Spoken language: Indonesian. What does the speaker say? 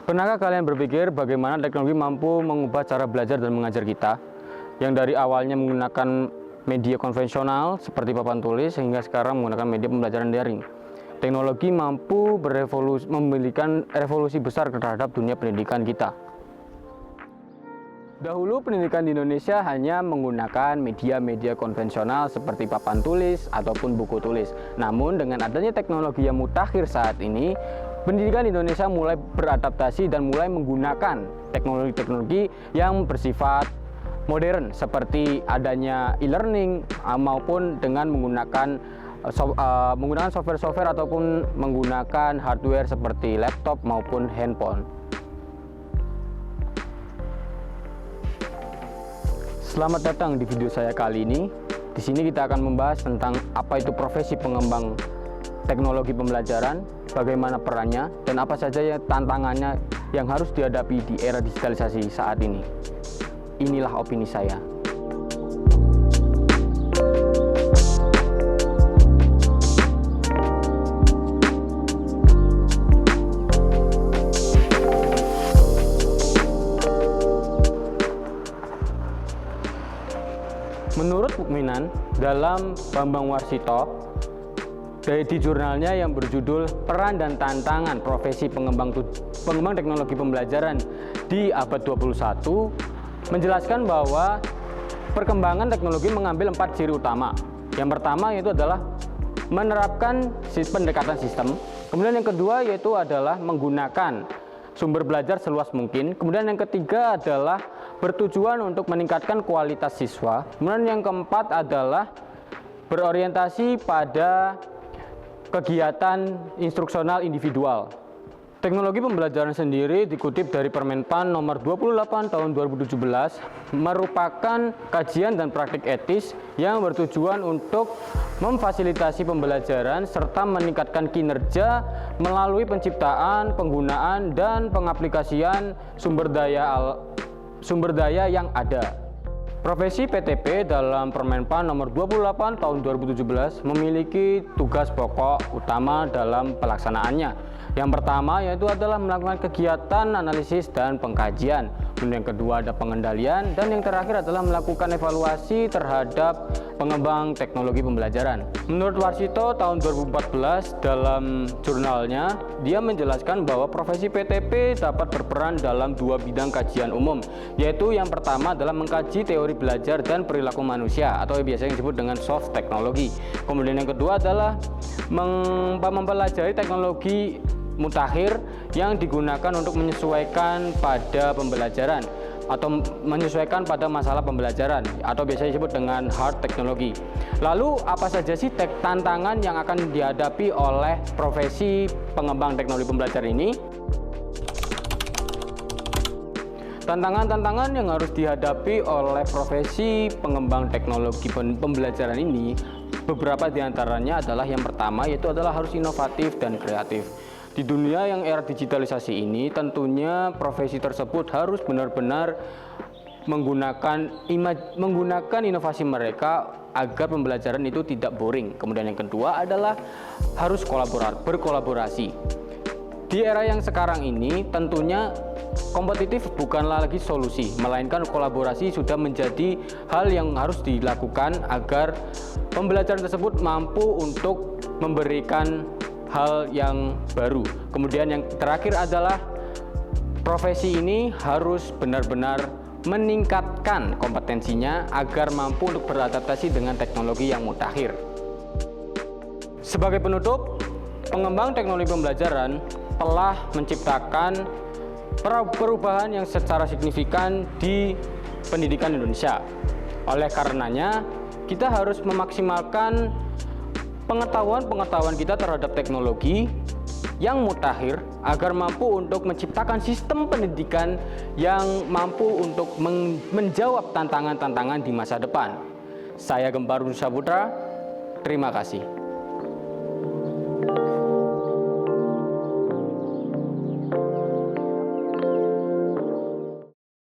Pernahkah kalian berpikir bagaimana teknologi mampu mengubah cara belajar dan mengajar kita? Yang dari awalnya menggunakan media konvensional seperti papan tulis hingga sekarang menggunakan media pembelajaran daring. Teknologi mampu memberikan revolusi besar terhadap dunia pendidikan kita. Dahulu pendidikan di Indonesia hanya menggunakan media-media konvensional seperti papan tulis ataupun buku tulis. Namun dengan adanya teknologi yang mutakhir saat ini, pendidikan di Indonesia mulai beradaptasi dan mulai menggunakan teknologi-teknologi yang bersifat modern seperti adanya e-learning maupun dengan menggunakan software-software ataupun menggunakan hardware seperti laptop maupun handphone. Selamat datang di video saya kali ini. Di sini kita akan membahas tentang apa itu profesi pengembang teknologi pembelajaran, bagaimana perannya, dan apa saja ya tantangannya yang harus dihadapi di era digitalisasi saat ini. Inilah opini saya. Menurut Mukminan, dalam Bambang Warsito, di jurnalnya yang berjudul Peran dan Tantangan Profesi Pengembang Teknologi Pembelajaran di Abad 21, menjelaskan bahwa perkembangan teknologi mengambil 4 ciri utama. Yang pertama yaitu adalah menerapkan pendekatan sistem. Kemudian yang kedua yaitu adalah menggunakan sumber belajar seluas mungkin. Kemudian yang ketiga adalah bertujuan untuk meningkatkan kualitas siswa. Kemudian yang keempat adalah berorientasi pada kegiatan instruksional individual. Teknologi pembelajaran sendiri dikutip dari Permenpan nomor 28 tahun 2017 merupakan kajian dan praktik etis yang bertujuan untuk memfasilitasi pembelajaran serta meningkatkan kinerja melalui penciptaan, penggunaan, dan pengaplikasian sumber daya yang ada. Profesi PTP dalam Permenpan nomor 28 tahun 2017 memiliki tugas pokok utama dalam pelaksanaannya. Yang pertama yaitu adalah melakukan kegiatan analisis dan pengkajian. Kemudian yang kedua ada pengendalian, dan yang terakhir adalah melakukan evaluasi terhadap pengembang teknologi pembelajaran. Menurut Warsito tahun 2014 dalam jurnalnya, dia menjelaskan bahwa profesi PTP dapat berperan dalam 2 bidang kajian umum, yaitu yang pertama adalah mengkaji teori belajar dan perilaku manusia atau biasanya disebut dengan soft teknologi. Kemudian yang kedua adalah mempelajari teknologi mutakhir yang digunakan untuk menyesuaikan pada pembelajaran atau menyesuaikan pada masalah pembelajaran atau biasanya disebut dengan hard teknologi. Lalu apa saja sih tantangan yang akan dihadapi oleh profesi pengembang teknologi pembelajaran ini? Tantangan-tantangan yang harus dihadapi oleh profesi pengembang teknologi pembelajaran ini, beberapa diantaranya adalah yang pertama yaitu adalah harus inovatif dan kreatif. Di dunia yang era digitalisasi ini, tentunya profesi tersebut harus benar-benar menggunakan inovasi mereka agar pembelajaran itu tidak boring. Kemudian yang kedua adalah harus berkolaborasi. Di era yang sekarang ini, tentunya kompetitif bukanlah lagi solusi, melainkan kolaborasi sudah menjadi hal yang harus dilakukan agar pembelajaran tersebut mampu untuk memberikan hal yang baru. Kemudian yang terakhir adalah profesi ini harus benar-benar meningkatkan kompetensinya agar mampu untuk beradaptasi dengan teknologi yang mutakhir. Sebagai penutup, pengembang teknologi pembelajaran telah menciptakan perubahan yang secara signifikan di pendidikan Indonesia. Oleh karenanya, kita harus memaksimalkan pengetahuan kita terhadap teknologi yang mutakhir agar mampu untuk menciptakan sistem pendidikan yang mampu untuk menjawab tantangan-tantangan di masa depan. Saya Gemparun Saputra, terima kasih.